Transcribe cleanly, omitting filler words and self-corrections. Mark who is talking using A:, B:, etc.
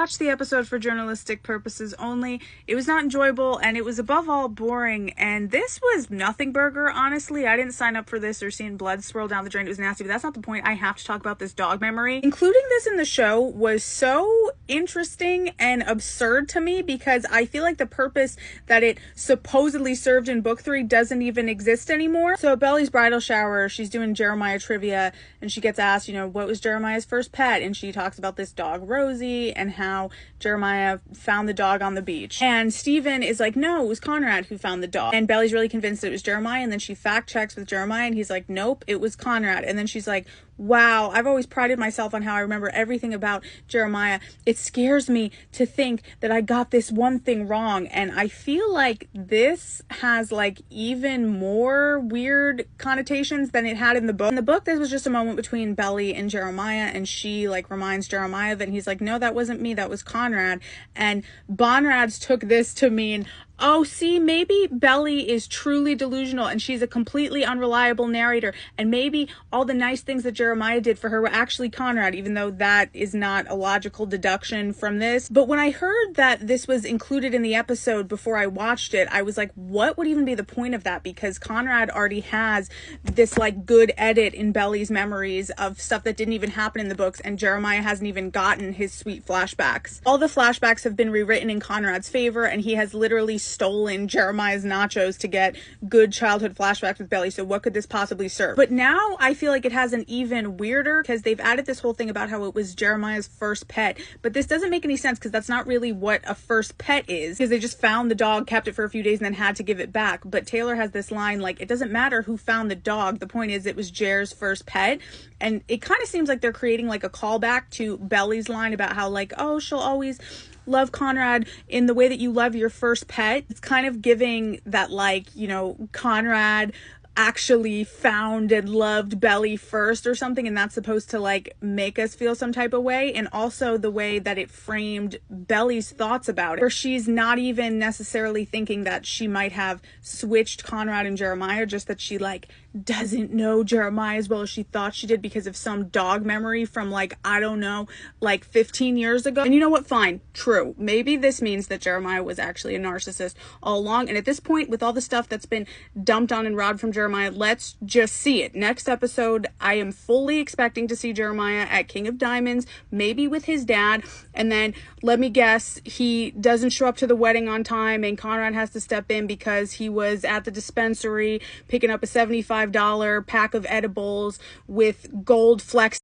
A: watched the episode for journalistic purposes only. It was not enjoyable, and it was above all boring, and this was nothing burger, honestly. I didn't sign up for this or seeing blood swirl down the drain. It was nasty, but that's not the point. I have to talk about this dog memory. Including this in the show was so interesting and absurd to me because I feel like the purpose that it supposedly served in book 3 doesn't even exist anymore. So at Belly's bridal shower, she's doing Jeremiah trivia, and she gets asked, what was Jeremiah's first pet? And she talks about this dog, Rosie, and how Jeremiah found the dog on the beach. And Steven is like, no, it was Conrad who found the dog. And Belly's really convinced that it was Jeremiah, and then she fact checks with Jeremiah, and he's like, nope, it was Conrad. And then she's like, wow, I've always prided myself on how I remember everything about Jeremiah. It scares me to think that I got this one thing wrong. And I feel like this has even more weird connotations than it had in the book. In the book, this was just a moment between Belly and Jeremiah, and she reminds Jeremiah that he's like, no, that wasn't me, that was Conrad. And Bonrads took this to mean, oh, see, maybe Belly is truly delusional and she's a completely unreliable narrator. And maybe all the nice things that Jeremiah did for her were actually Conrad, even though that is not a logical deduction from this. But when I heard that this was included in the episode before I watched it, I was like, what would even be the point of that? Because Conrad already has this good edit in Belly's memories of stuff that didn't even happen in the books, and Jeremiah hasn't even gotten his sweet flashbacks. All the flashbacks have been rewritten in Conrad's favor, and he has literally stolen Jeremiah's nachos to get good childhood flashbacks with Belly. So what could this possibly serve? But now I feel like it has an even weirder, because they've added this whole thing about how it was Jeremiah's first pet, but this doesn't make any sense because that's not really what a first pet is, because they just found the dog, kept it for a few days, and then had to give it back. But Taylor has this line it doesn't matter who found the dog, the point is it was Jer's first pet. And it kind of seems like they're creating a callback to Belly's line about how oh, she'll always love Conrad in the way that you love your first pet. It's kind of giving that Conrad actually found and loved Belly first or something, and that's supposed to make us feel some type of way. And also the way that it framed Belly's thoughts about it, where she's not even necessarily thinking that she might have switched Conrad and Jeremiah, just that she doesn't know Jeremiah as well as she thought she did because of some dog memory from I don't know, 15 years ago. And you know what? Fine, true, maybe this means that Jeremiah was actually a narcissist all along. And at this point, with all the stuff that's been dumped on and robbed from Jeremiah, let's just see it. Next episode, I am fully expecting to see Jeremiah at King of Diamonds, maybe with his dad, and then let me guess, he doesn't show up to the wedding on time and Conrad has to step in because he was at the dispensary picking up a $75 pack of edibles with gold flecks